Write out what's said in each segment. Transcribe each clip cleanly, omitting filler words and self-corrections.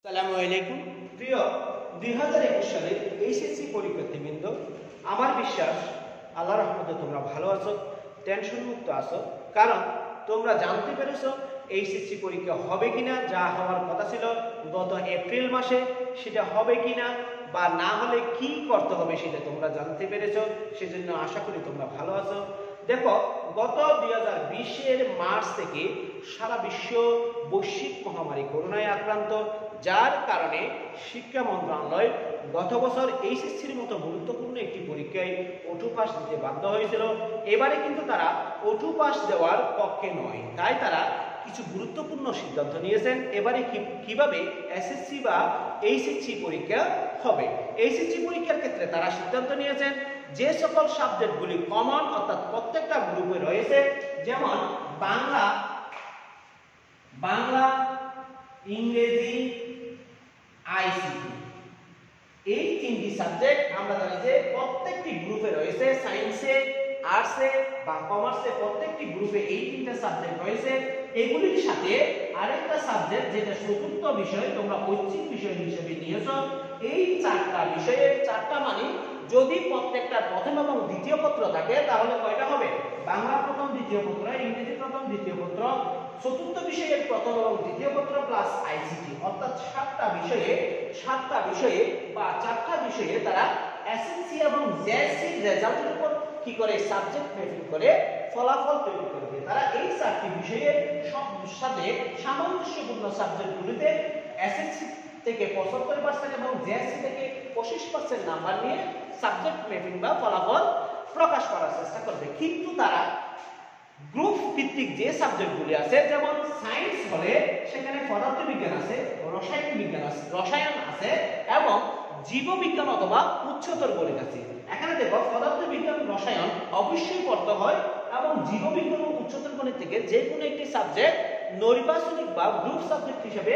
আসসালামু আলাইকুম প্রিয় 2021 সালের এইচএসসি পরীক্ষার্থীবৃন্দ, আমার বিশ্বাস আল্লাহর রহমতে তোমরা ভালো আছো, টেনশন মুক্ত আছো। কারণ তোমরা জানতে পেরেছো এইচএসসি পরীক্ষা হবে কিনা, যা হওয়ার কথা ছিল গত এপ্রিল মাসে সেটা হবে কিনা বা না হলে কি করতে হবে সেটা তোমরা জানতে পেরেছো। সেজন্য আশা করি তোমরা ভালো আছো। দেখো, গত 2020 মার্চ থেকে সারা বিশ্ব বৈশ্বিক মহামারী করোনায় আক্রান্ত, যার কারণে শিক্ষা মন্ত্রণালয় গত বছর এইচএসসির মতো গুরুত্বপূর্ণ একটি পরীক্ষায় অটু পাস দিতে বাধ্য হয়েছিল। এবারে কিন্তু তারা অটু পাস দেওয়ার পক্ষে নয়, তাই তারা কিছু গুরুত্বপূর্ণ সিদ্ধান্ত নিয়েছেন। এবারে কিভাবে এসএসসি বা এইচএসসি পরীক্ষা হবে। এইচএসসি পরীক্ষার ক্ষেত্রে তারা সিদ্ধান্ত নিয়েছেন যে সকল সাবজেক্টগুলি কমন অর্থাৎ প্রত্যেকটা গ্রুপে রয়েছে, যেমন বাংলা, ইংরেজি, আইসিটি, এই তিনটি সাবজেক্ট আমরা জানি যে প্রত্যেকটি গ্রুপে রয়েছে। সায়েন্সে, আর্টসে বা কমার্সে প্রত্যেকটি গ্রুপে এই তিনটা সাবজেক্ট রয়েছে। এগুলির সাথে আরেকটা সাবজেক্ট যেটা চতুর্থ বিষয় তোমরা ঐচ্ছিক বিষয় হিসেবে নিয়েছো। এই চারটা বিষয়ে চারটা মানে যদি প্রত্যেকটা প্রথম এবং দ্বিতীয় পত্র থাকে তাহলে কয়টা হবে? বাংলা প্রথম দ্বিতীয় পত্র, ইংরেজি প্রথম দ্বিতীয় পত্র, চতুর্থ বিষয়ের প্রথম এবং দ্বিতীয় পত্র প্লাস আইসিটি, অর্থাৎ সাতটা বিষয়ে বা চারটা বিষয়ে তারা এসএসসি এবং জেএসসি রেজাল্টের উপর কি করে সাবজেক্ট ম্যাপিং করে ফলাফল তৈরি করবে। তারা এই চারটি বিষয়ে সাথে সামঞ্জস্যপূর্ণ সাবজেক্টগুলিতে এসএসসি থেকে 75% এবং জেএসসি থেকে 25% নাম্বার নিয়ে সাবজেক্ট ম্যাপিং বা ফলাফল প্রকাশ করার চেষ্টা করবে। কিন্তু তারা গ্রুপ ভিত্তিক যে সাবজেক্টগুলি আছে, যেমন সায়েন্স হলে সেখানে পদার্থবিজ্ঞান আছে, রসায়ন আছে এবং জীববিজ্ঞান অথবা উচ্চতর গণিত আছে। এখানে দেখো, পদার্থবিজ্ঞান, রসায়ন অবশ্যই পড়তে হয় এবং জীববিজ্ঞান ও উচ্চতর গণিত থেকে যে কোনো একটি সাবজেক্ট নৈর্বাচনিক বা গ্রুপ সাবজেক্ট হিসেবে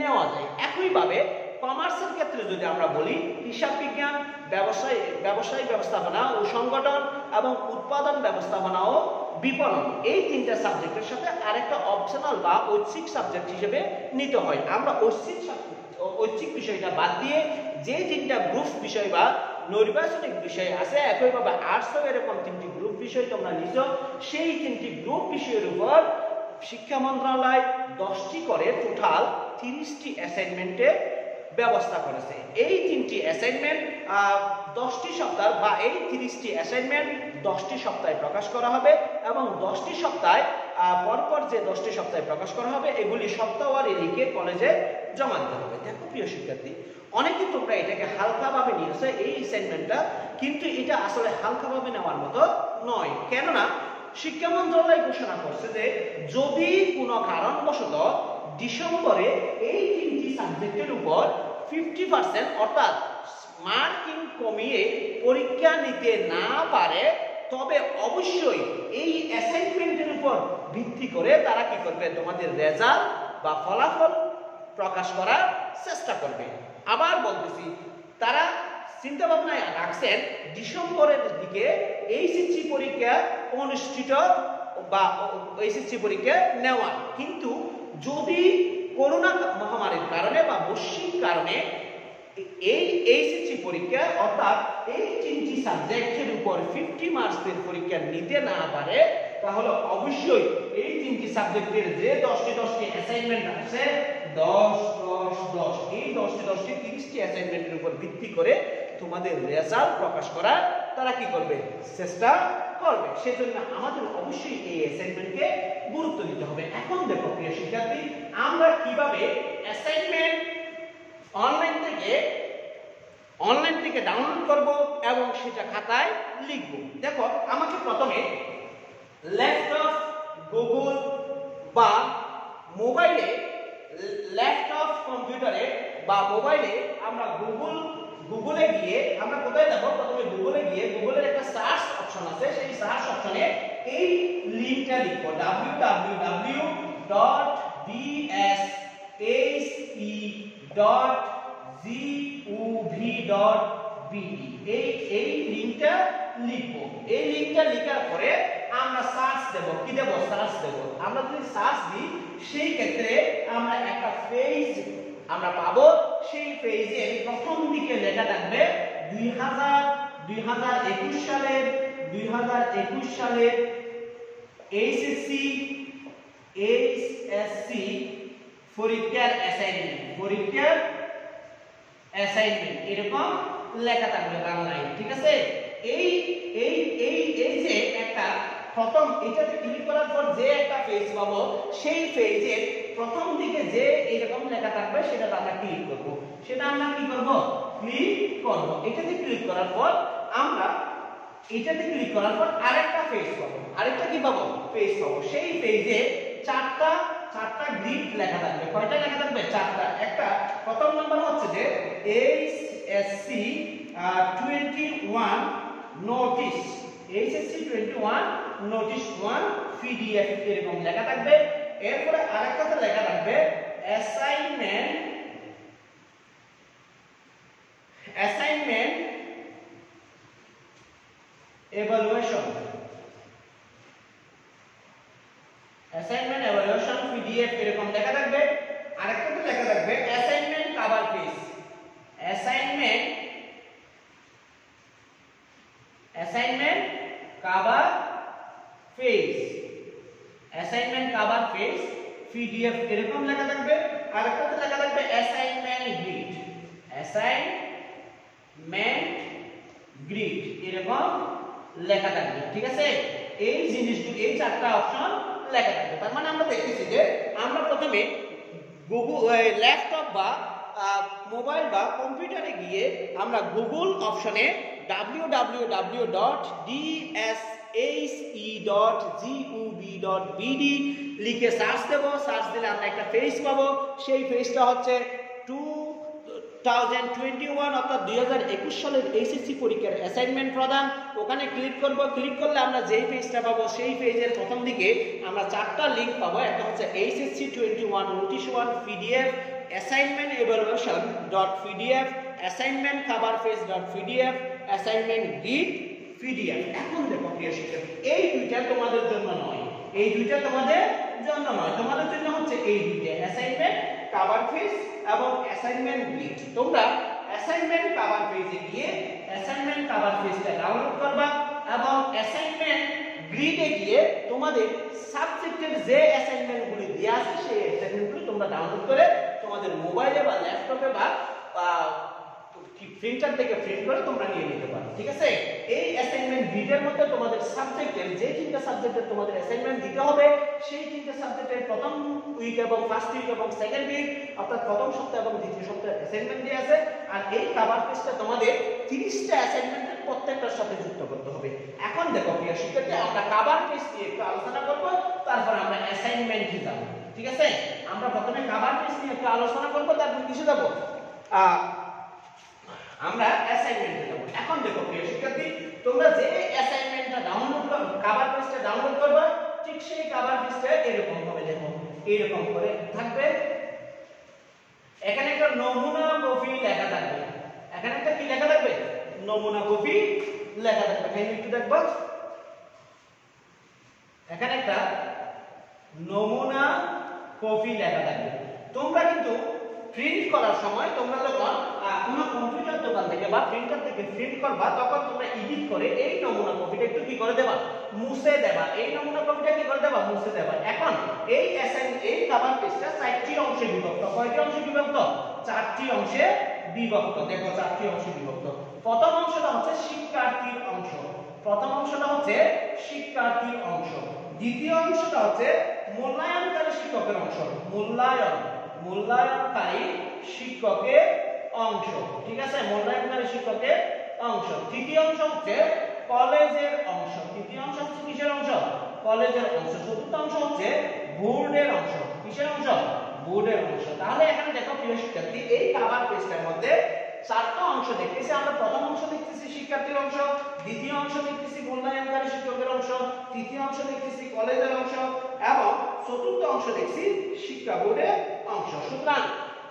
নেওয়া যায়। একইভাবে কমার্সের ক্ষেত্রে যদি আমরা বলি, হিসাব বিজ্ঞান, ব্যবসায়িক ব্যবস্থাপনা ও সংগঠন এবং উৎপাদন ব্যবস্থাপনা ও বিপণন, এই তিনটা সাবজেক্টের সাথে আরেকটা অপশনাল বা ঐচ্ছিক সাবজেক্ট হিসেবে নিতে হয়। আমরা ঐচ্ছিক বিষয়টা বাদ দিয়ে যে তিনটা গ্রুপ বিষয় বা নৈর্বাচনিক বিষয় আছে, একইভাবে আর্টসও এরকম তিনটি গ্রুপ বিষয় তোমরা নিছো, সেই তিনটি গ্রুপ বিষয়ের উপর শিক্ষা মন্ত্রণালয় 10টি করে টোটাল 30টি অ্যাসাইনমেন্টের ব্যবস্থা করেছে। এই তিনটি অ্যাসাইনমেন্ট 10টি সপ্তাহ বা এই 30টি অ্যাসাইনমেন্ট 10টি সপ্তাহে প্রকাশ করা হবে এবং 10টি সপ্তাহে পরপর যে 10টি সপ্তাহে প্রকাশ করা হবে এগুলি সপ্তাহওয়ারি লিখে কলেজে জমা দিতে হবে। দেখো প্রিয় শিক্ষার্থী, অনেকে তোমরা এটাকে হালকাভাবে নিয়েছো এই অ্যাসাইনমেন্টটা, কিন্তু এটা আসলে হালকাভাবে নেওয়ার মতো নয়। কেননা শিক্ষা মন্ত্রণালয় ঘোষণা করছে যে যদি কোনো কারণবশত ডিসেম্বরে এই তিনটি সাবজেক্টের উপর 50% অর্থাৎ মার্কিং কমিয়ে পরীক্ষা নিতে না পারে, তবে অবশ্যই এই অ্যাসাইনমেন্টের উপর ভিত্তি করে তারা কি করবে? তোমাদের রেজাল্ট বা ফলাফল প্রকাশ করার চেষ্টা করবে। আবার বলতেছি, তারা চিন্তা ভাবনায় রাখছেন ডিসেম্বরের দিকে এইচএসসি পরীক্ষা অনুষ্ঠিত বা এইচএসসি পরীক্ষা নেওয়া। কিন্তু যদি করোনা মহামারীর কারণে বা বৈশ্বিক কারণে এই এইচএসসি পরীক্ষা অর্থাৎ এই তিনটি সাবজেক্টের উপর 50 মার্কসের পরীক্ষা নিতে না পারে, তাহলে অবশ্যই এই তিনটি সাবজেক্টের যে 10টি অ্যাসাইনমেন্ট আছে 10 10 10 এই 10টি 30টি অ্যাসাইনমেন্টের উপর ভিত্তি করে তোমাদের রেজাল্ট প্রকাশ করার তারা কি করবে? চেষ্টা করবে। সেজন্য আমাদের অবশ্যই এই অ্যাসাইনমেন্টকে গুরুত্ব দিতে হবে। এখন দেখো প্রিয় শিক্ষার্থী, আমরা কিভাবে অ্যাসাইনমেন্ট অনলাইন থেকে ডাউনলোড করব এবং সেটা খাতায় লিখব। দেখো, আমাকে প্রথমে ল্যাপটপ, গুগল বা মোবাইলে, ল্যাপটপ, কম্পিউটারে বা মোবাইলে আমরা গুগলে গিয়ে আমরা কোথায় যাব? প্রথমে গুগলে গিয়ে গুগলের একটা সার্চ অপশন আছে, সেই সার্চ অপশনে এই লিংকটা লিখব www.bse.gov.bd। এই লিংকটা লিখব। এই লিংকটা লেখার পরে আমরা সার্চ দেব। কি দেব? সার্চ দেব। আমরা যদি সার্চ দিই সেই ক্ষেত্রে আমরা একটা পেজ আমরা পাবো সেই পেজে প্রথম দিকে লেখা থাকবে 2021 সালের এইচএসসি পরীক্ষার অ্যাসাইনমেন্ট এরকম লেখা থাকবে বাংলায়। ঠিক আছে, এই এই এই এই যে একটা প্রথম এটাতে ক্লিক করার পর যে একটা পেজ পাবো সেই পেজের প্রথম দিকে যে এরকম লেখা থাকবে সেটা আমরা ক্লিক করব। সেটা আমরা কি করব? ক্লিক করব। এটাতে ক্লিক করার পর আমরা আরেকটা পেজ পাবো। আরেকটা কি পাবো? পেজ পাবো। সেই পেজে চারটা গ্রিড লেখা থাকবে। কয়টা লেখা থাকবে? চারটা। একটা প্রথম নাম্বার হচ্ছে যে HSC 21 notice, HSC 21 notice 1 PDF এরকম লেখা থাকবে। এরপরে আরেকটাতে লেখা থাকবে অ্যাসাইনমেন্ট evaluation পিডিএফ এরকম লেখা থাকবে। আরেকটাতে লেখা থাকবে অ্যাসাইনমেন্ট কভার পেজ, পিডিএফ এরকম লেখা থাকবে। আরেকটাতে লেখা থাকবে অ্যাসাইনমেন্ট গ্রিড এরকম লেখা থাকবে। ঠিক আছে, এই জিনিসগুলো এই চারটা অপশন লেখা থাকবে। তার মানে আমরা দেখতেছি যে আমরা প্রথমে গুগল ল্যাপটপ বা মোবাইল বা কম্পিউটারে গিয়ে আমরা গুগল অপশনে www.dse.gov.bd লিখে সার্চ দেব। সার্চ দিলে আমরা একটা পেজ পাবো। সেই পেজটা হচ্ছে 2021 অর্থাৎ 2021 সালের এইচএসসি পরীক্ষার অ্যাসাইনমেন্ট প্রদান। ওখানে ক্লিক করব। ক্লিক করলে আমরা যেই পেজটা পাবো সেই পেজের প্রথম দিকে আমরা চারটা লিংক পাবো। একটা হচ্ছে HSC 21 notice 1 PDF, assignment evaluation .pdf, assignment cover page .pdf, assignment grid PDF. এখন দেখো প্রিয় শিক্ষার্থী, এই দুইটা তোমাদের জন্য নয়, তোমাদের জন্য হচ্ছে এই দুইটা, অ্যাসাইনমেন্ট কভার পেজ এবং অ্যাসাইনমেন্ট গ্রিড। তোমরা অ্যাসাইনমেন্ট কভার পেজে গিয়ে অ্যাসাইনমেন্ট কভার পেজটা ডাউনলোড করবা এবং অ্যাসাইনমেন্ট গ্রিডে গিয়ে তোমাদের সাবজেক্টের যে অ্যাসাইনমেন্টগুলি দেওয়া আছে সেই অ্যাসাইনমেন্টগুলি তোমরা ডাউনলোড করে তোমাদের মোবাইলে বা ল্যাপটপে বা প্রিন্টার থেকে প্রিন্ট করে তোমরা নিয়ে নিতে পারো। ঠিক আছে, এই অ্যাসাইনমেন্ট গ্রিডের মধ্যে তোমাদের সাবজেক্টের যে তিনটা সাবজেক্টের তোমাদের অ্যাসাইনমেন্ট দিতে হবে সেই তিনটা সাবজেক্টের প্রথম উইক এবং ফার্স্ট উইক এবং সেকেন্ড উইক অর্থাৎ প্রথম সপ্তাহ এবং দ্বিতীয় সপ্তাহের অ্যাসাইনমেন্ট দেওয়া আছে। আর এই কভার পেজটা তোমাদের 30টা অ্যাসাইনমেন্টের প্রত্যেকটার সাথে যুক্ত করতে হবে। এখন দেখো প্রিয় শিক্ষার্থী, আমরা কভার পেজ নিয়ে একটু আলোচনা করব, তারপর আমরা অ্যাসাইনমেন্টে যাব। ঠিক আছে, আমরা প্রথমে কভার পেজ নিয়ে একটু আলোচনা করব, তারপর কিছু যাব আমরা অ্যাসাইনমেন্টে যাব। এখন দেখো প্রিয় শিক্ষার্থী, তোমরা যে অ্যাসাইনমেন্টটা ডাউনলোড করবে, কভার পেজটা ডাউনলোড করবে, ঠিক সেই কভার পেজটা এরকম হবে। দেখো এরকম করে থাকবে। এখানে একটা নমুনা কপি লেখা থাকবে। এখানে একটা কি লেখা থাকবে? নমুনা কপি লেখা থাকবে। এখানে একটু দেখবা, এখানে একটা নমুনা কপি লেখা থাকবে। তোমরা কিন্তু প্রিন্ট করার সময় তোমরা যখন কোনো কম্পিউটার দোকান থেকে বা প্রিন্টার থেকে প্রিন্ট করবা তখন তোমরা এডিট করে এই নমুনা কপিটা একটু কি করে দেবা? মুছে দেবা। এই নমুনা কপিটা কি করে দেবা? মুছে দেবা। এখন এই কভার পেজটা 4টি অংশে বিভক্ত। কয়টি অংশে বিভক্ত? 4টি অংশে বিভক্ত। দেখো 4টি অংশে বিভক্ত। প্রথম অংশটা হচ্ছে শিক্ষার্থীর অংশ। দ্বিতীয় অংশটা হচ্ছে মূল্যায়নকারী শিক্ষকের অংশ। মূল্যায়নকারী শিক্ষকের অংশ। ঠিক আছে, মূল্যায়নকারী শিক্ষকের অংশ। তৃতীয় অংশ হচ্ছে কলেজের অংশ। কিসের অংশ? কলেজের অংশ। চতুর্থ অংশ হচ্ছে বোর্ডের অংশ। কিসের অংশ? বোর্ডের অংশ। তাহলে এখানে দেখো প্রিয় শিক্ষার্থী, এই কভার পেজটার মধ্যে 4টা অংশ দেখতেছি আমরা। প্রথম অংশ দেখতেছি শিক্ষার্থীর অংশ, দ্বিতীয় অংশ দেখতেছি মূল্যায়নকারী শিক্ষকের অংশ, তৃতীয় অংশ দেখতেছি কলেজের অংশ এবং চতুর্থ অংশ দেখছি শিক্ষা বোর্ডের অংশ। সুতরাং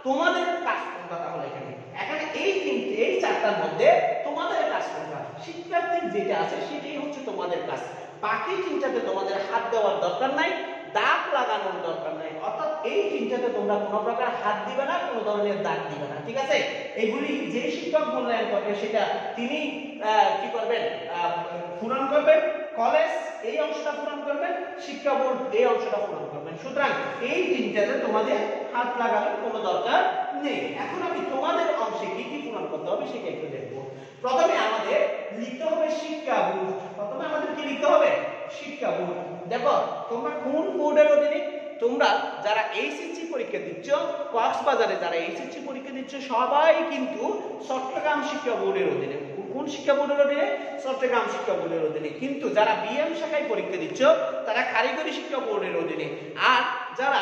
তোমাদের কাজ কোনটা? তাহলে এখানে এই 4টার মধ্যে তোমাদের কাজ কোনটা? শিক্ষার্থীর যেটা আছে সেটাই হচ্ছে তোমাদের কাজ। বাকি 3টাতে তোমাদের হাত দেওয়ার দরকার নাই। দাগ লাগানোর দরকার নাই, অর্থাৎ এই তিনটাতে তোমরা কোনো প্রকার হাত দিবে না, কোনো ধরনের দাগ দিবে না, ঠিক আছে। এগুলি যে শিক্ষক মূল্যায়ন করবে সেটা তিনি কি করবেন, পূরণ করবেন। কলেজ এই অংশটা পূরণ করবেন, শিক্ষা বোর্ড এই অংশটা পূরণ করবেন। সুতরাং এই তিনটাতে তোমাদের হাত লাগানোর কোনো দরকার নেই। এখন আমি তোমাদের অংশে কি কি পূরণ করতে হবে সেটা একটু দেখবো। প্রথমে আমাদের লিখতে হবে শিক্ষা বোর্ড। প্রথমে আমাদের কি লিখতে হবে, শিক্ষা বোর্ড। দেখো তোমরা কোন বোর্ডের অধীনে, তোমরা যারা এইচএসসি পরীক্ষা দিচ্ছ, কক্সবাজারে যারা এইচএসসি পরীক্ষা দিচ্ছ সবাই কিন্তু চট্টগ্রাম শিক্ষা বোর্ডের অধীনে। কোন শিক্ষা বোর্ডের অধীনে, চট্টগ্রাম শিক্ষা বোর্ডের অধীনে। কিন্তু যারা বিএম শাখায় পরীক্ষা দিচ্ছ তারা কারিগরি শিক্ষা বোর্ডের অধীনে, আর যারা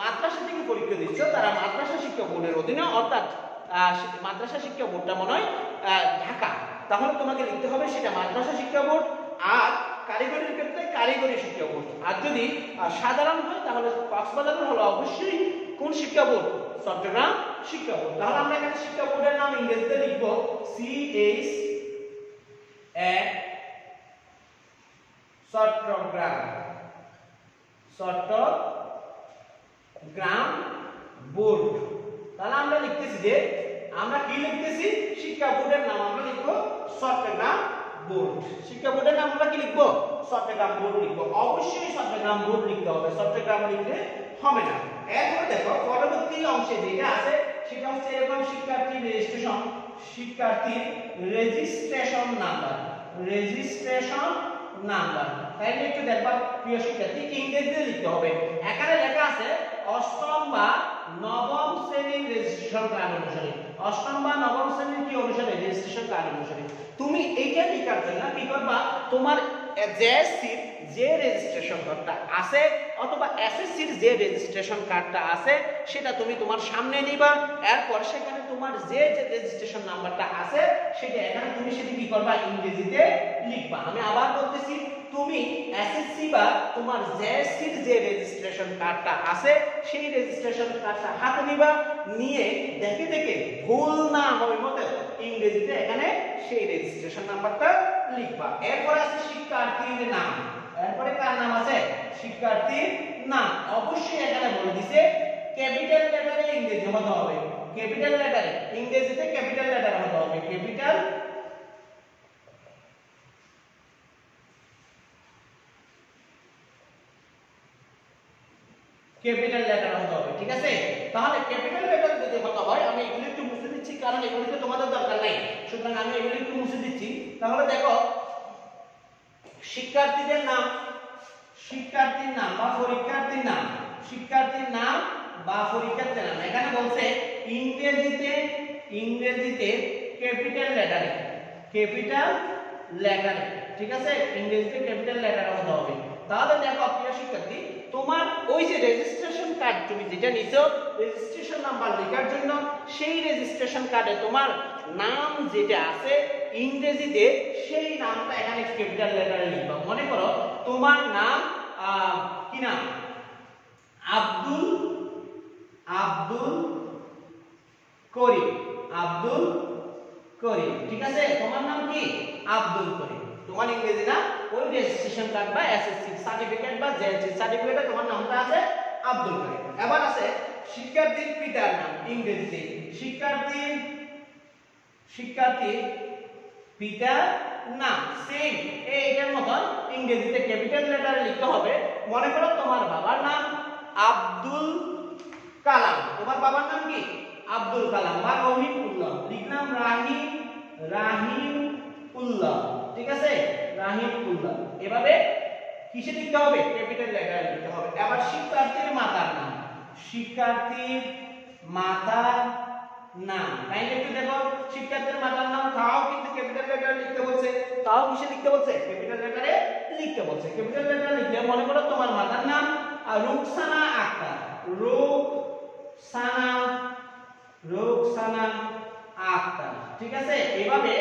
মাদ্রাসা থেকে পরীক্ষা দিচ্ছ তারা মাদ্রাসা শিক্ষা বোর্ডের অধীনে, অর্থাৎ মাদ্রাসা শিক্ষা বোর্ডটা মনে হয় ঢাকা। তাহলে তোমাকে লিখতে হবে সেটা মাদ্রাসা শিক্ষা বোর্ড, আর কারিগরির ক্ষেত্রে কারিগরি শিক্ষা বোর্ড। আর যদি সাধারণ হয় তাহলে কক্সবাজারের হলো অবশ্যই কোন শিক্ষা বোর্ড, চট্টগ্রাম শিক্ষা বোর্ড। তাহলে আমরা এখানে শিক্ষা বোর্ডের নাম ইংরেজিতে লিখব CH চট্টগ্রাম বোর্ড। তাহলে আমরা লিখতেছি যে আমরা কি লিখতেছি, শিক্ষা বোর্ডের নাম আমরা লিখব চট্টগ্রাম বোর্ড। শিক্ষা বোর্ডের নাম আমরা কি লিখব, চট্টগ্রাম বোর্ড লিখব। অবশ্যই চট্টগ্রাম বোর্ড লিখতে হবে, চট্টগ্রাম লিখলে হবে না। এরপর দেখো পরবর্তী অংশে যেটা আছে সেটা হচ্ছে এরকম শিক্ষার্থীর রেজিস্ট্রেশন নাম্বার। তাইলে একটু দেখবা প্রিয় শিক্ষার্থী, ইংরেজিতে লিখতে হবে। এখানে লেখা আছে অষ্টম বা নবম শ্রেণীর রেজিস্ট্রেশন কার্ড অনুসারে, অষ্টম বা নবম শ্রেণীর কি অনুসারে, রেজিস্ট্রেশন কার্ড অনুসারে। তুমি এইটা লেখার জন্য কি করবা, তোমার জেএসসির যে রেজিস্ট্রেশন কার্ডটা আছে অথবা এসএসসির যে রেজিস্ট্রেশন কার্ডটা আছে সেটা তুমি তোমার সামনে নিবা। এরপর সেখানে তোমার যে রেজিস্ট্রেশন নাম্বারটা আছে সেটা এখানে তুমি সেটা কি করবা, ইংরেজিতে লিখবা। আমি আবার বলতেছি, তুমি এসএসসি বা তোমার জেএসসির যে রেজিস্ট্রেশন কার্ডটা আছে সেই রেজিস্ট্রেশন কার্ডটা হাতে নিবা, নিয়ে দেখে দেখে ভুল না হয় মতে ইংরেজিতে এখানে সেই রেজিস্ট্রেশন নাম্বারটা লিখবা। এরপর আছে শিক্ষার্থীর নাম। এরপরে কার নাম আছে, শিক্ষার্থীর নাম। অবশ্যই এখানে বলে দিছে ক্যাপিটাল লেটারে ইংরেজি হতে হবে, ক্যাপিটাল লেটারে ইংরেজিতে ক্যাপিটাল লেটার হতে হবে, ক্যাপিটাল লেটার হতে হবে, ঠিক আছে। তাহলে ক্যাপিটাল লেটার যদি হতে হয়, আমি এগুলো একটু মুছে দিচ্ছি কারণ এগুলিতে তোমাদের দরকার নাই, সুতরাং আমি এগুলো একটু মুছে দিচ্ছি। তাহলে দেখো শিক্ষার্থীদের নাম, শিক্ষার্থীর নাম বা পরীক্ষার্থীর নাম, শিক্ষার্থীর নাম বা পরীক্ষার্থীর নাম। এখানে বলছে ইংরেজিতে ক্যাপিটাল লেটারে, ঠিক আছে, ইংরেজিতে ক্যাপিটাল লেটারে হতে হবে। তাহলে দেখো প্রিয় শিক্ষার্থী, তোমার ওই যে রেজিস্ট্রেশন কার্ড তুমি যেটা নিছো রেজিস্ট্রেশন নাম্বার লেখার জন্য, সেই রেজিস্ট্রেশন কার্ডে তোমার নাম যেটা আছে ইংরেজিতে সেই নামটা এখানে ক্যাপিটাল লেটারে লিখবা। মনে করো তোমার নাম কি নাম, আব্দুল করিম, ঠিক আছে, তোমার নাম কি আব্দুল করিম, তোমার ইংরেজি নাম। ওই রেজিস্ট্রেশন কার্ড বা এসএসসি সার্টিফিকেট বা জেএসসি সার্টিফিকেটে তোমার নামটা আছে আব্দুল করিম। এবার আছে শিক্ষার্থীর পিতার নাম, ইংরেজিতে শিক্ষার্থীর পিতার নাম সেম এইটার মতন ইংরেজিতে ক্যাপিটাল লেটারে লিখতে হবে। মনে করো তোমার বাবার নাম আব্দুল কালাম, তোমার বাবার নাম কি আব্দুল কালাম বা রহিমউল্লাহ, লিখলাম রাহিমউল্লাহ, ঠিক আছে, রাহিমউল্লাহ। এভাবে কিসে লিখতে হবে, ক্যাপিটাল লেটারে লিখতে হবে। এবার শিক্ষার্থীর মাতার নাম, শিক্ষার্থীর মাতার নাম, তাইলে একটু দেখো শিক্ষার্থীর মাতার নাম তাও কিন্তু ক্যাপিটাল লেটারে লিখতে বলছে, তাও কিসে লিখতে বলছে, ক্যাপিটাল লেটারে লিখতে বলছে। ক্যাপিটাল লেটারে লিখলে মনে করো তোমার মাতার নাম রুকসানা আক্তার, রুকসানা আক্তার, ঠিক আছে। এভাবে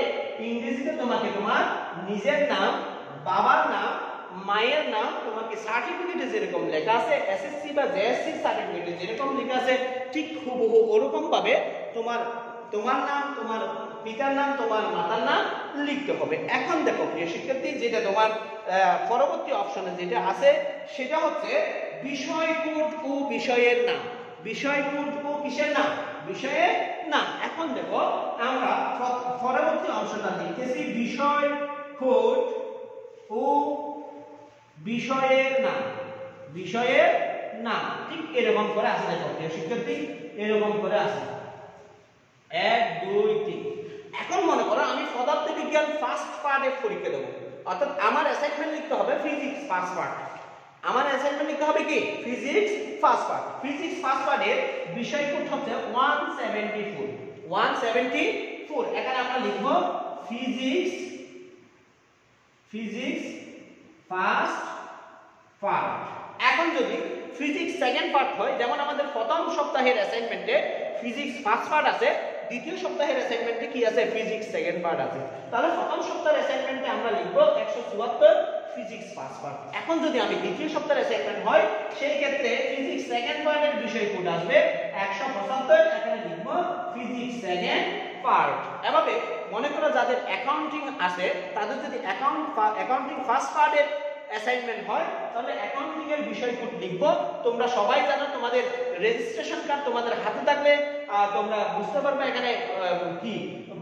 ইংরেজিতে তোমাকে তোমার নিজের নাম, বাবার নাম, মায়ের নাম তোমাকে সার্টিফিকেটে যেরকম লেখা আছে এসএসসি বা জেএসসি সার্টিফিকেটে যেরকম লেখা আছে ঠিক হুবহু ওরকম ভাবে তোমার নাম, তোমার পিতার নাম, তোমার মাতার নাম লিখতে হবে। এখন দেখো প্রিয় শিক্ষার্থী, যেটা তোমার পরবর্তী অপশনে যেটা আছে সেটা হচ্ছে বিষয় কোড ও বিষয়ের নাম, বিষয় কোড ও কিসের নাম, বিষয়ের নাম। এখন দেখো আমরা পরবর্তী অংশটা লিখতেছি বিষয় কোড ও বিষয়ের নাম, বিষয়ের নাম। ঠিক এরকম করে আসে, দেখো প্রিয় শিক্ষার্থী এরকম করে আসে 1 2 3। এখন মনে করো আমি পদার্থবিজ্ঞান ফার্স্ট পার্টে পরীক্ষা দেব, অর্থাৎ আমার অ্যাসাইনমেন্ট লিখতে হবে ফিজিক্স ফার্স্ট পার্ট। আমার অ্যাসাইনমেন্ট লিখতে হবে কি physics first part. Physics first পার্টের বিষয় কোড হচ্ছে 174 174। এখানে আমরা লিখব ফিজিক্স ফার্স্ট পার্ট। এখন যদি ফিজিক্স সেকেন্ড পার্ট হয়, যেমন আমাদের প্রথম সপ্তাহের অ্যাসাইনমেন্টে ফিজিক্স ফার্স্ট পার্ট আছে, দ্বিতীয় সপ্তাহের অ্যাসাইনমেন্টে কি আছে ফিজিক্স সেকেন্ড পার্ট আছে, তাহলে প্রথম সপ্তাহের অ্যাসাইনমেন্টে আমরা লিখব 174 ফিজিক্স ফার্স্ট পার্ট। এখন যদি আমি দ্বিতীয় সপ্তাহের অ্যাসাইনমেন্ট হয় সেই ক্ষেত্রে ফিজিক্স সেকেন্ড পার্টের বিষয় কোড আসবে 175, এখানে লিখব ফিজিক্স সেকেন্ড পার্ট। এভাবে মনে করো যাদের অ্যাকাউন্টিং আছে তাদের যদি অ্যাকাউন্টিং ফার্স্ট পার্টের অ্যাসাইনমেন্ট হয় তাহলে অ্যাকাউন্টিং এর বিষয় কোড লিখব। তোমরা সবাই জানো, তোমাদের রেজিস্ট্রেশন কার্ড তোমাদের হাতে থাকলে তোমরা বুঝতে পারবে এখানে কি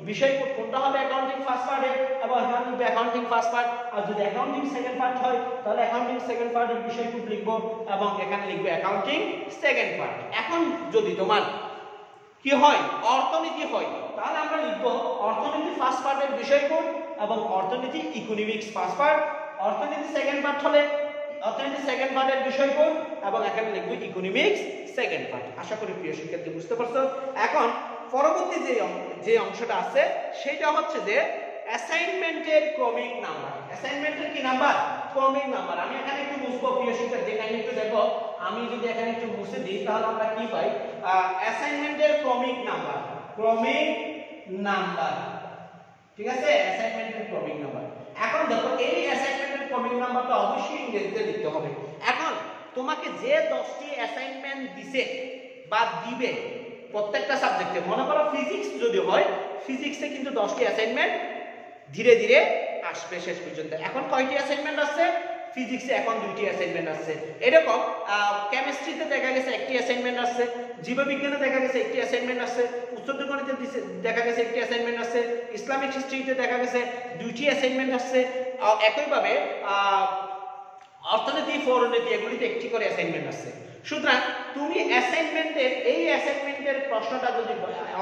বিষয় কোড কোনটা হবে অ্যাকাউন্টিং ফার্স্ট পার্টের, এবং এখানে লিখবে অ্যাকাউন্টিং ফার্স্ট পার্ট। আর যদি অ্যাকাউন্টিং সেকেন্ড পার্ট হয় তাহলে অ্যাকাউন্টিং সেকেন্ড পার্টের বিষয় কোড লিখব এবং এখানে লিখবে অ্যাকাউন্টিং সেকেন্ড পার্ট। এখন যদি তোমার কি হয় অর্থনীতি হয় তাহলে আমরা লিখব অর্থনীতি ফার্স্ট পার্টের বিষয় কোড এবং অর্থনীতি ইকোনমিক্স ফার্স্ট পার্ট। অর্থনীতি সেকেন্ড পার্ট হলে অর্থনীতি সেকেন্ড পার্টের বিষয় কোড এবং এখানে লিখব ইকোনমিক্স সেকেন্ড পার্ট। আশা করি প্রিয় শিক্ষার্থী বুঝতে পারছো। এখন পরবর্তী যে অংশটা আছে সেটা হচ্ছে যে অ্যাসাইনমেন্টের ক্রমিক নাম্বার। অ্যাসাইনমেন্টের কি নাম্বার? ক্রমিক নাম্বার। আমি এখানে একটু মুছবো প্রিয় শিক্ষার্থী, এখানে একটু দেখো, আমি যদি এখানে একটু মুছে দিই তাহলে আমরা কি পাই অ্যাসাইনমেন্টের ক্রমিক নাম্বার, ক্রমিক নাম্বার, ঠিক আছে, অ্যাসাইনমেন্টের ক্রমিক নাম্বার। এখন দেখো এই অ্যাসাইনমেন্টের ক্রমিক নাম্বারটা অবশ্যই ইংরেজিতে লিখতে হবে। এখন তোমাকে যে 10টি অ্যাসাইনমেন্ট দিছে বা দিবে প্রত্যেকটা সাবজেক্টে, মনে করো ফিজিক্স যদি হয় ফিজিক্সে কিন্তু 10টি অ্যাসাইনমেন্ট ধীরে ধীরে আসবে শেষ পর্যন্ত। এখন কয়টি অ্যাসাইনমেন্ট আসছে? ফিজিক্সে এখন 2টি অ্যাসাইনমেন্ট আসছে। এরকম কেমিস্ট্রিতে দেখা গেছে 1টি অ্যাসাইনমেন্ট আসছে, জীববিজ্ঞানে দেখা গেছে 1টি অ্যাসাইনমেন্ট আসছে, উচ্চতর গণিতে দেখা গেছে 1টি অ্যাসাইনমেন্ট আসছে, ইসলামিক হিস্ট্রিতে দেখা গেছে 2টি অ্যাসাইনমেন্ট আসছে। একইভাবে অর্থনীতি পৌরনীতি এগুলিতে 1টি করে অ্যাসাইনমেন্ট আসছে। সুতরাং তুমি অ্যাসাইনমেন্টের এই অ্যাসাইনমেন্টের প্রশ্নটা যদি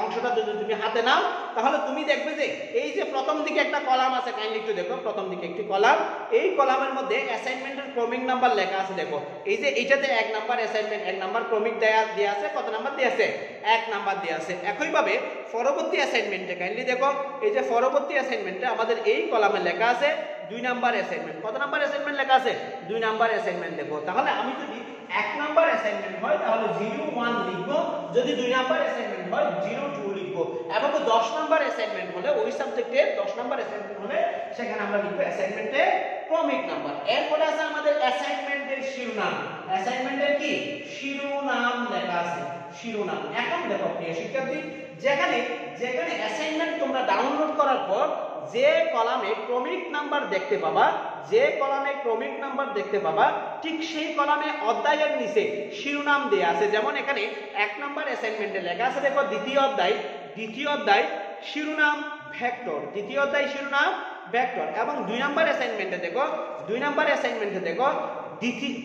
অংশটা যদি তুমি হাতে নাও তাহলে তুমি দেখবে যে এই যে প্রথম দিকে একটা কলাম আছে, কাইন্ডলি একটু দেখো, প্রথম দিকে একটি কলাম, এই কলামের মধ্যে অ্যাসাইনমেন্টের ক্রমিক নাম্বার লেখা আছে। দেখো এই যে এইটাতে 1 নাম্বার অ্যাসাইনমেন্ট, 1 নাম্বার ক্রমিক দেয়া আছে, কত নাম্বার দেয়া আছে? 1 নাম্বার দেয়া আছে। একইভাবে পরবর্তী অ্যাসাইনমেন্টে কাইন্ডলি দেখো, এই যে পরবর্তী অ্যাসাইনমেন্টে আমাদের এই কলামে লেখা আছে 2 নাম্বার অ্যাসাইনমেন্ট। কত নাম্বার অ্যাসাইনমেন্ট লেখা আছে? 2 নাম্বার অ্যাসাইনমেন্ট। দেখো তাহলে আমি যদি 1 নাম্বার অ্যাসাইনমেন্ট হয় তাহলে 01 লিখব, যদি 2 নাম্বার অ্যাসাইনমেন্ট হয় 02 লিখব, এবং 10 নাম্বার অ্যাসাইনমেন্ট হলে ওই সাবজেক্টের 10 নাম্বার অ্যাসাইনমেন্ট হলে সেখানে আমরা লিখব অ্যাসাইনমেন্টের ক্রমিক নাম্বার। এরপরে আছে আমাদের অ্যাসাইনমেন্টের শিরোনাম। অ্যাসাইনমেন্টের কি শিরোনাম লেখা আছে, শিরোনাম। এখন দেখো প্রিয় শিক্ষার্থী, যেখানে অ্যাসাইনমেন্ট তোমরা ডাউনলোড করার পর যে কলামে ক্রমিক নাম্বার দেখতে পাবা, যে কলামে ক্রমিক নাম্বার দেখতে পাবা ঠিক সেই কলামে অধ্যায়ের নিচে শিরোনাম দেয়া আছে। যেমন এখানে 1 নাম্বার অ্যাসাইনমেন্টে লেখা আছে দেখো দ্বিতীয় অধ্যায় শিরোনাম ভেক্টর, দ্বিতীয় অধ্যায় শিরোনাম ভেক্টর। এবং 2 নাম্বার অ্যাসাইনমেন্টে দেখো, 2 নাম্বার অ্যাসাইনমেন্টে দেখো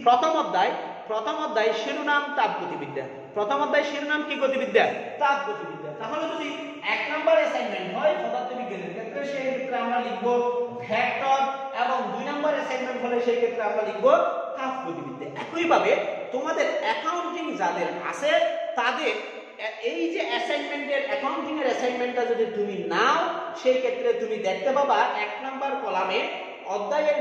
প্রথম অধ্যায় শিরোনাম তাপগতিবিদ্যা। প্রথম অধ্যায় শিরোনাম কি গতিবিদ্যা? তাপগতিবিদ্যা। তাহলে যদি 1 নাম্বার অ্যাসাইনমেন্ট হয় পদার্থবিজ্ঞানের ক্ষেত্রে সেই ক্ষেত্রে আমরা লিখব ভেক্টর, এবং 2 নাম্বার অ্যাসাইনমেন্ট হলে সেই ক্ষেত্রে আমরা লিখব তাপগতিবিদ্যা। একইভাবে তোমাদের অ্যাকাউন্টিং যাদের আছে তাদের এই যে অ্যাসাইনমেন্টের অ্যাকাউন্টিং এর অ্যাসাইনমেন্টটা যদি তুমি নাও সেই ক্ষেত্রে তুমি দেখতে পাবা 1 নাম্বার কলামে অধ্যায়ের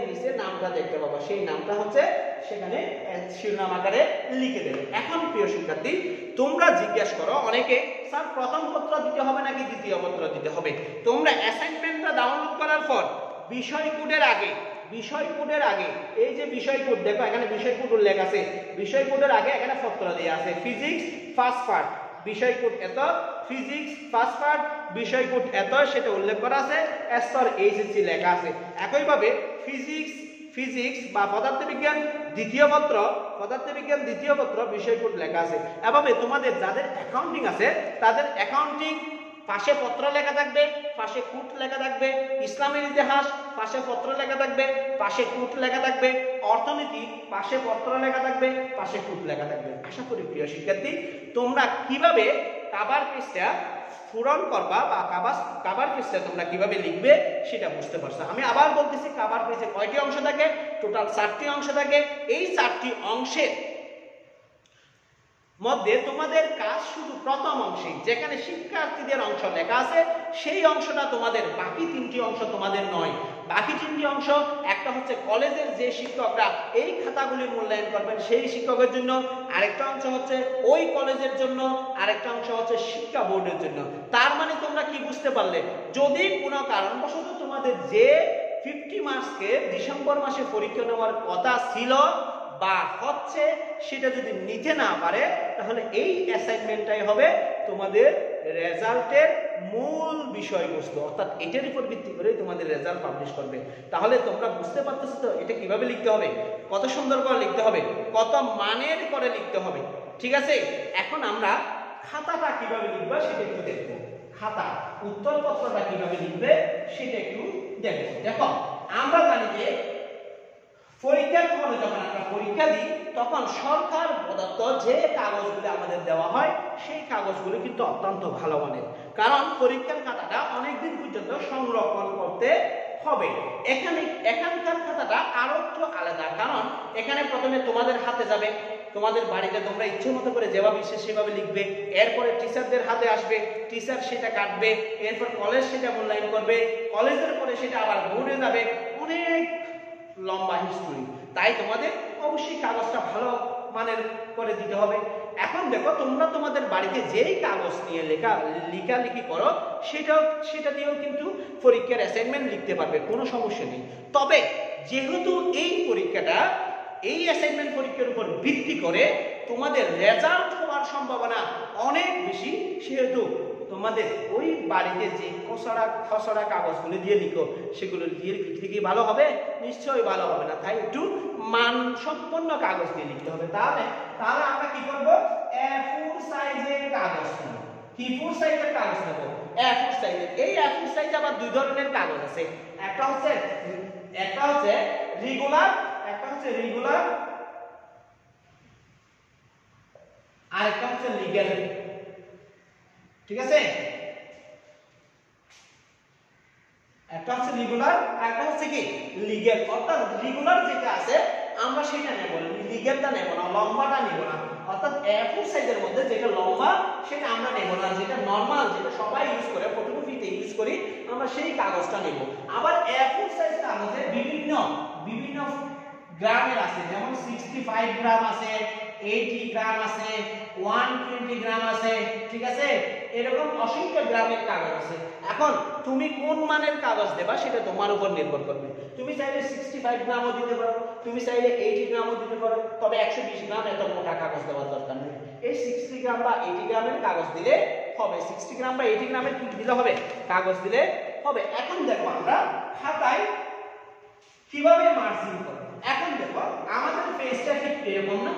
নিচে নামটা দেখতে পাবা, সেই নামটা হচ্ছে সেখানে শিরোনাম আকারে লিখে দেবে। এখন প্রিয় শিক্ষার্থী, তোমরা জিজ্ঞাসা করো অনেকে, স্যার প্রথম পত্র দিতে হবে নাকি দ্বিতীয় পত্র দিতে হবে? তোমরা অ্যাসাইনমেন্টটা ডাউনলোড করার পর বিষয় কোডের আগে এই যে বিষয় কোড দেখো, এখানে বিষয় কোড উল্লেখ আছে, বিষয় কোডের আগে এখানে পত্র দেয়া আছে ফিজিক্স ফার্স্ট পার্ট, বিষয় কোড এত, ফিজিক্স ফার্স্ট পার্ট বিষয় কোড এত, সেটা উল্লেখ করা আছে, স্তর এইচএসসি লেখা আছে। একইভাবে ফিজিক্স ফিজিক্স বা পদার্থবিজ্ঞান দ্বিতীয় পত্র বিষয় কোড লেখা আছে। এভাবে তোমাদের যাদের অ্যাকাউন্টিং আছে তাদের অ্যাকাউন্টিং পাশে পত্র লেখা থাকবে, পাশে কুট লেখা থাকবে, ইসলামের ইতিহাস পাশে পত্র লেখা থাকবে, পাশে কুট লেখা থাকবে, অর্থনীতি পাশে পত্র লেখা থাকবে, পাশে কুট লেখা থাকবে। আশা করি প্রিয় শিক্ষার্থী তোমরা কিভাবে কভার পেজটা পূরণ করবা বা কভার পেজটা তোমরা কিভাবে লিখবে সেটা বুঝতে পারছো। আমি আবার বলতেছি, কভার পেজে কয়টি অংশ থাকে? টোটাল 4টি অংশ থাকে। এই 4টি অংশের মধ্যে তোমাদের কাজ শুধু প্রথম অংশে যেখানে শিক্ষার্থীদের অংশ লেখা আছে সেই অংশটা তোমাদের, বাকি 3টি অংশ তোমাদের নয়। বাকি 3টি অংশ, একটা হচ্ছে কলেজের যে শিক্ষকরা এই খাতাগুলি মূল্যায়ন করবেন সেই শিক্ষকের জন্য, আরেকটা অংশ হচ্ছে ওই কলেজের জন্য, আরেকটা অংশ হচ্ছে শিক্ষা বোর্ডের জন্য। তার মানে তোমরা কি বুঝতে পারলে, যদি কোনো কারণবশত তোমাদের যে 50 মার্কসকে ডিসেম্বর মাসে পরীক্ষা নেওয়ার কথা ছিল বা হচ্ছে সেটা যদি নিতে না পারে তাহলে এই অ্যাসাইনমেন্টটাই হবে তোমাদের রেজাল্টের মূল বিষয়বস্তু, অর্থাৎ এটার উপর ভিত্তি করে তোমাদের রেজাল্ট পাবলিশ করবে। তাহলে তোমরা বুঝতে পারতেছো তো এটা কিভাবে লিখতে হবে, কত সুন্দর করে লিখতে হবে, কত মানের করে লিখতে হবে। ঠিক আছে, এখন আমরা খাতাটা কিভাবে লিখবো সেটা একটু দেখবো। খাতা উত্তরপত্রটা কিভাবে লিখবে সেটা একটু দেখবো। দেখো আমরা জানি যে পরীক্ষার ফলে যখন আমরা পরীক্ষা দিই তখন সরকার প্রদত্ত যে কাগজগুলো আমাদের দেওয়া হয় সেই কাগজগুলো কিন্তু অত্যন্ত ভালো মানের, কারণ পরীক্ষার খাতাটা অনেকদিন পর্যন্ত সংরক্ষণ করতে হবে। এখানকার খাতাটা আরো একটু আলাদা, কারণ এখানে প্রথমে তোমাদের হাতে যাবে, তোমাদের বাড়িতে তোমরা ইচ্ছে মতো করে যেভাবে ইচ্ছে সেভাবে লিখবে, এরপরে টিচারদের হাতে আসবে, টিচার সেটা কাটবে, এরপর কলেজ সেটা মূল্যায়ন করবে, কলেজের পরে সেটা আবার বোর্ডে যাবে, অনেক লম্বা হিস্ট্রি। তাই তোমাদের অবশ্যই কাগজটা ভালো মানের করে দিতে হবে। এখন দেখো তোমরা তোমাদের বাড়িতে যেই কাগজ নিয়ে লেখালেখি করো সেটা দিয়েও কিন্তু পরীক্ষার অ্যাসাইনমেন্ট লিখতে পারবে, কোনো সমস্যা নেই। তবে যেহেতু এই পরীক্ষাটা এই অ্যাসাইনমেন্ট পরীক্ষার উপর ভিত্তি করে তোমাদের রেজাল্ট হওয়ার সম্ভাবনা অনেক বেশি, সেহেতু তোমাদের ওই বাড়িতে যে খসড়া কাগজগুলো দিয়ে লিখো সেগুলো দিয়ে লিখতে কি ভালো হবে? নিশ্চয়ই ভালো হবে না। তাই একটু মানসম্পন্ন কাগজ দিয়ে লিখতে হবে। তাহলে আমরা কি করব? A4 সাইজের কাগজ নেব। কি 4 সাইজের কাগজ নেব? A4 সাইজের। এই A4 সাইজে আবার দুই ধরনের কাগজ আছে, একটা হচ্ছে রেগুলার, আর একটা হচ্ছে লিগ্যাল। ঠিক আছে, একটা হচ্ছে রেগুলার আর একটা হচ্ছে কি লিগ্যাল। অর্থাৎ রেগুলার যেটা আছে আমরা সেটা নেব না, লিগ্যালটা নেব না, লম্বাটা নেব না। অর্থাৎ A4 সাইজের মধ্যে যেটা লম্বা সেটা আমরা নেব না, যেটা নরমাল যেটা সবাই ইউজ করে ফটোকপিতে ইউজ করি আমরা সেই কাগজটা নেব। আবার A4 সাইজ কাগজে বিভিন্ন গ্রামের আছে, যেমন 65 গ্রাম আছে, 80 গ্রাম আছে, 120 গ্রাম আছে। ঠিক আছে, এরকম অসংখ্য গ্রামের কাগজ আছে। এখন তুমি কোন মানের কাগজ দেবা সেটা তোমার উপর নির্ভর করবে। তুমি চাইলে 65 গ্রামও দিতে পারো, তুমি চাইলে 80 গ্রামও দিতে পারো, তবে 120 গ্রাম এত মোটা কাগজ দেওয়ার দরকার নেই। এই 60 গ্রাম বা 80 গ্রামের কাগজ দিলে হবে, 60 গ্রাম বা 80 গ্রামের কি দিলে হবে? কাগজ দিলে হবে। এখন দেখো আমরা খাতায় কিভাবে মার্জিন করব। এখন দেখো আমাদের পেজটা ঠিক এরকম না,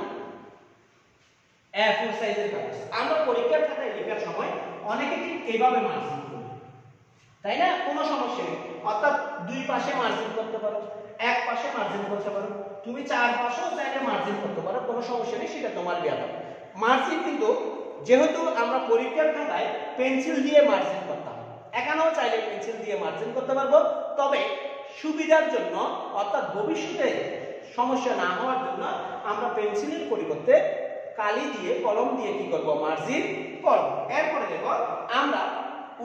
A4 সাইজের কাগজ। আমরা পরীক্ষার খাতায় লেখার সময় অনেকে ঠিক এইভাবে মার্জিন করি, তাই না? কোনো সমস্যা নেই। অর্থাৎ দুই পাশে মার্জিন করতে পারো, এক পাশে মার্জিন করতে পারো, তুমি চার পাশেও চাইলে মার্জিন করতে পারো, কোনো সমস্যা নেই, সেটা তোমার ব্যাপার। মার্জিন কিন্তু যেহেতু আমরা পরীক্ষার খাতায় পেন্সিল দিয়ে মার্জিন করতাম, এখানেও চাইলে পেন্সিল দিয়ে মার্জিন করতে পারবো, তবে সুবিধার জন্য অর্থাৎ ভবিষ্যতে সমস্যা না হওয়ার জন্য আমরা পেন্সিলের পরিবর্তে কালি দিয়ে কলম দিয়ে কি করব? মার্জিন করব। এরপরে দেখো আমরা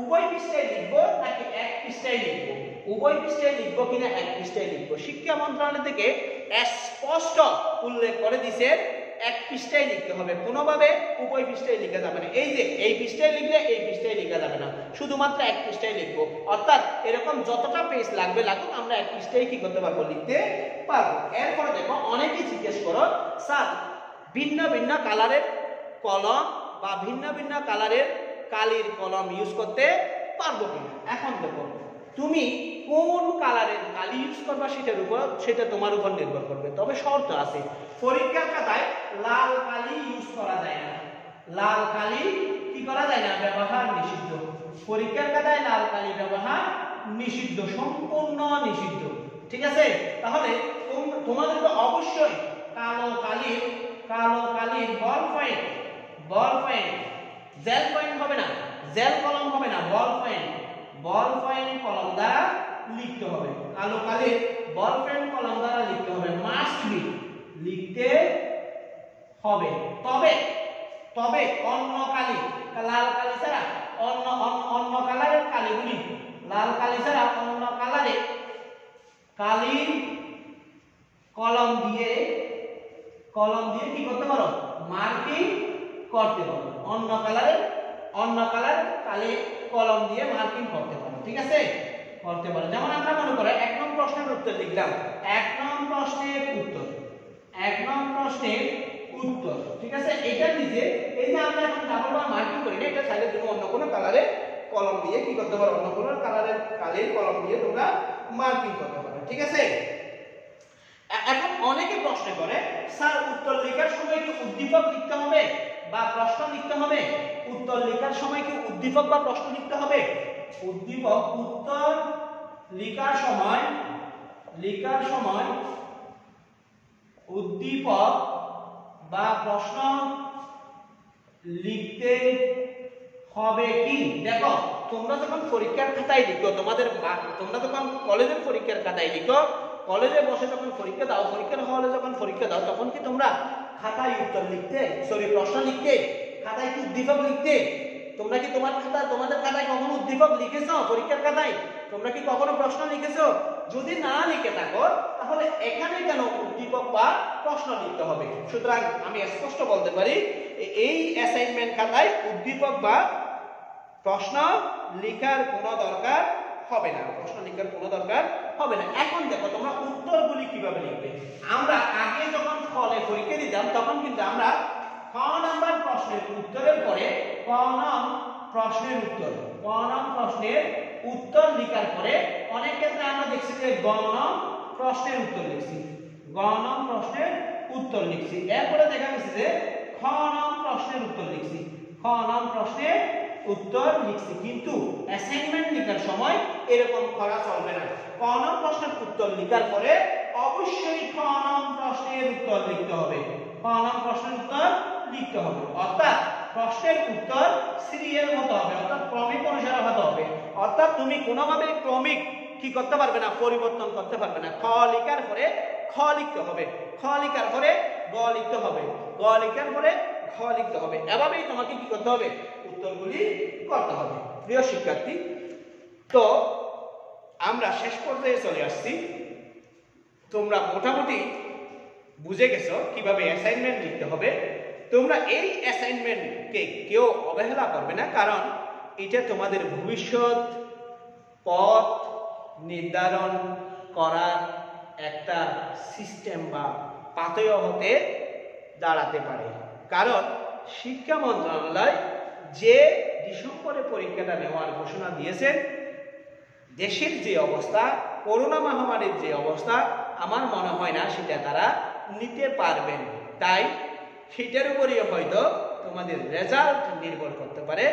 উভয় পৃষ্ঠায় লিখব নাকি এক পৃষ্ঠায় লিখব, উভয় পৃষ্ঠায় লিখব কিনা এক পৃষ্ঠায় লিখব। শিক্ষা মন্ত্রণালয় থেকে স্পষ্ট উল্লেখ করে দিয়েছে এক পৃষ্ঠায় লিখতে হবে, কোনোভাবে উভয় পৃষ্ঠায় লেখা যাবে না। এই যে এই পৃষ্ঠায় লিখলে এই পৃষ্ঠায় লেখা যাবে না, শুধুমাত্র এক পৃষ্ঠায় লিখবো। অর্থাৎ এরকম যতটা পেজ লাগবে লাগুক আমরা এক পৃষ্ঠায় কি করতে পারবো? লিখতে পারবো। এরপরে দেখো অনেকেই জিজ্ঞেস করো, স্যার ভিন্ন ভিন্ন কালারের কলম বা ভিন্ন ভিন্ন কালারের কালির কলম ইউজ করতে পারবো কিনা? এখন দেখো তুমি কোন কালারের কালি ইউজ করবা সেটা তোমার উপর নির্ভর করবে। তবে শর্ত আছে, পরীক্ষার খাতায় লাল কালি ইউজ করা যায় না, লাল কালি কি করা যায় না, ব্যবহার নিষিদ্ধ। পরীক্ষার খাতায় লাল কালি ব্যবহার নিষিদ্ধ, সম্পূর্ণ নিষিদ্ধ। ঠিক আছে, তাহলে তোমাদের তো অবশ্যই কালো কালির বল পয়েন্ট জেল পয়েন্ট হবে না, জেল কলম হবে না, বল পয়েন্ট কলম দ্বারা লিখতে হবে। কালো কালির বল পয়েন্ট কলম দ্বারা লিখতে হবে, মাস্ট বি, লিখতে হবে। তবে অন্য কালি, লাল কালি ছাড়া অন্য কালারের কালিগুলি, লাল কালি ছাড়া অন্য কালারের কালির কলম দিয়ে কি করতে পারো, মার্কিং করতে পারো। অন্য কালার কালি কলম দিয়ে মার্কিং করতে পারো। ঠিক আছে, করতে পারো। যেমন আমরা মনে করো 1 নং প্রশ্নের উত্তর লিখলাম, 1 নং প্রশ্নের উত্তর। ঠিক আছে, এটার নিচে এই যে আমরা এখন ডাবল বার মার্কিং করি না, এটা চাইলে তুমি অন্য কোনো কালারে কলম দিয়ে কি করতে পারো, অন্য কোনো কালারের কালির কলম দিয়ে তোমরা মার্কিং করতে পারো। ঠিক আছে, এখন অনেকে প্রশ্ন করে, স্যার উত্তর লেখার সময় কি উদ্দীপক লিখতে হবে বা প্রশ্ন লিখতে হবে? উত্তর লেখার সময় কি উদ্দীপক বা প্রশ্ন লিখতে হবে? উত্তর লেখার সময় উদ্দীপক বা প্রশ্ন লিখতে হবে কি? দেখো, তোমরা যখন পরীক্ষার খাতায় লিখো, তোমরা যখন কলেজের পরীক্ষার খাতায় লিখো, কলেজে বসে যখন পরীক্ষা দাও, পরীক্ষার হলে যখন পরীক্ষা দাও, তখন কি তোমরা খাতায় উত্তর লিখতে, প্রশ্ন লিখতে, খাতায় কি উদ্দীপক লিখতে? তোমরা কি তোমাদের খাতায় কখনো উদ্দীপক লিখেছো? পরীক্ষার খাতায় তোমরা কি কখনো প্রশ্ন লিখেছো? যদি না লিখে থাকো, তাহলে এখানে কেন উদ্দীপক বা প্রশ্ন লিখতে হবে? সুতরাং আমি স্পষ্ট বলতে পারি, এই অ্যাসাইনমেন্ট খাতায় উদ্দীপক বা প্রশ্ন লেখার কোনো দরকার হবে না, এখন দেখো তোমরা উত্তরগুলি কিভাবে লিখবে। আমরা আগে যখন ফলে পরীক্ষা দিতাম, তখন কিন্তু আমরা ক নাম্বার প্রশ্নের উত্তরের পরে ক নং প্রশ্নের উত্তর লেখার পরে অনেক ক্ষেত্রে আমরা দেখছি যে গ নং প্রশ্নের উত্তর লিখছি, এরপরে দেখা গেছে যে খ নং প্রশ্নের উত্তর লিখছি। কিন্তু অ্যাসাইনমেন্ট লেখার সময় এরকম করা চলবে না। ক নং প্রশ্নের উত্তর লেখার পরে অবশ্যই খ নং প্রশ্নের উত্তর লিখতে হবে, অর্থাৎ প্রশ্নের উত্তর সিরিয়াল মতো হবে, অর্থাৎ ক্রমিক অনুসারে হতে হবে। অর্থাৎ তুমি কোনোভাবে ক্রমিক কি করতে পারবে না, পরিবর্তন করতে পারবে না। খ লেখার পরে খ লিখতে হবে, খ লেখার পরে গ লিখতে হবে, গ লেখার পরে খ লিখতে হবে। এভাবেই তোমাকে কি করতে হবে, উত্তরগুলি করতে হবে। প্রিয় শিক্ষার্থী, তো আমরা শেষ পর্যায়ে চলে আসছি। তোমরা মোটামুটি বুঝে গেছো কিভাবে অ্যাসাইনমেন্ট লিখতে হবে। তোমরা এই অ্যাসাইনমেন্টকে কেউ অবহেলা করবে না, কারণ এটা তোমাদের ভবিষ্যৎ পথ নির্ধারণ করার একটা সিস্টেম বা পাথেয় হতে দাঁড়াতে পারে। কারণ শিক্ষা মন্ত্রণালয় যে ডিসেম্বরে পরীক্ষাটা নেওয়ার ঘোষণা দিয়েছেন, দেশের যে অবস্থা, করোনা মহামারীর যে অবস্থা, আমার মনে হয় না সেটা তারা নিতে পারবেন। তাই সেটার উপরেই হয়তো তোমাদের রেজাল্ট নির্ভর করতে পারে।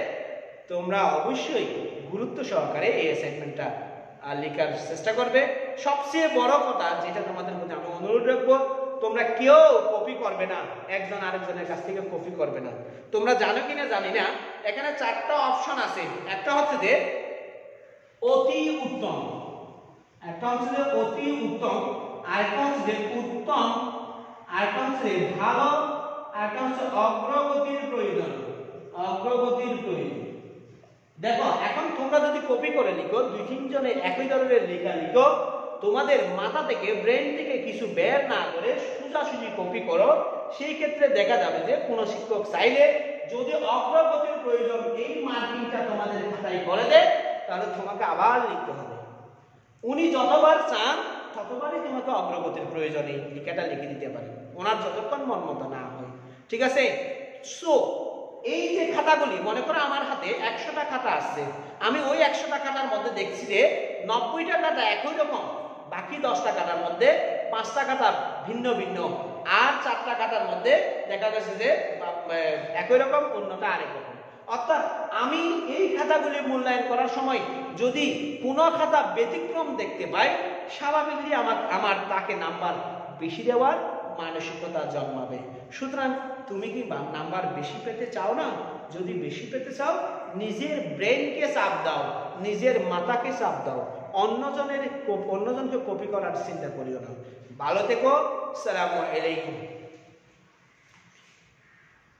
তোমরা অবশ্যই গুরুত্ব সহকারে এই অ্যাসাইনমেন্টটা লেখার চেষ্টা করবে। সবচেয়ে বড় কথা যেটা তোমাদের প্রতি আমি অনুরোধ রাখবো, তোমরা কেউ কপি করবে না, একজন আরেকজনের কাছ থেকে কপি করবে না। তোমরা জানো কিনা জানি না, এখানে 4টা অপশন আছে। একটা হচ্ছে যে অতি উত্তম, একটা হচ্ছে যে অতি উত্তম, আরেকটা হচ্ছে যে উত্তম, আরেকটা হচ্ছে ভালো, আরেকটা হচ্ছে অগ্রগতির প্রয়োজন। দেখো, এখন তোমরা যদি কপি করে লিখো, 2-3 জনে একই ধরনের লেখা লিখো, তোমাদের মাথা থেকে, ব্রেন থেকে কিছু বের না করে সোজাসুজি কপি করো, সেই ক্ষেত্রে দেখা যাবে যে কোনো শিক্ষক চাইলে যদি অগ্রগতির প্রয়োজন এই মার্কিংটা তোমাদের খাতায় করে দেয়, তাহলে তোমাকে আবার লিখতে হবে। উনি যতবার চান ততবারই তোমাকে অগ্রগতির প্রয়োজন এই লেখাটা লিখে দিতে পারে, ওনার যতক্ষণ মন মতো না হয়। ঠিক আছে? সো এই যে খাতাগুলি, মনে করো আমার হাতে 100টা খাতা আসছে, আমি ওই 100টা খাতার মধ্যে দেখছি যে 90টা খাতা একই রকম, বাকি 10টা খাতার মধ্যে 5টা খাতা ভিন্ন ভিন্ন, আর 4টা খাতার মধ্যে দেখা গেছে যে একই রকম, অন্যটা আরেক রকম। অর্থাৎ আমি এই খাতাগুলি মূল্যায়ন করার সময় যদি কোনো খাতা ব্যতিক্রম দেখতে পাই, স্বাভাবিকলি আমার তাকে নাম্বার বেশি দেওয়ার মানসিকতা জন্মাবে। সুতরাং তুমি কি নাম্বার বেশি পেতে চাও না? যদি বেশি পেতে চাও, নিজের ব্রেনকে চাপ দাও, নিজের মাথাকে চাপ দাও, অন্যজনকে কপি করার চিন্তা করিও না। ভালো থেকো, আসসালামু আলাইকুম।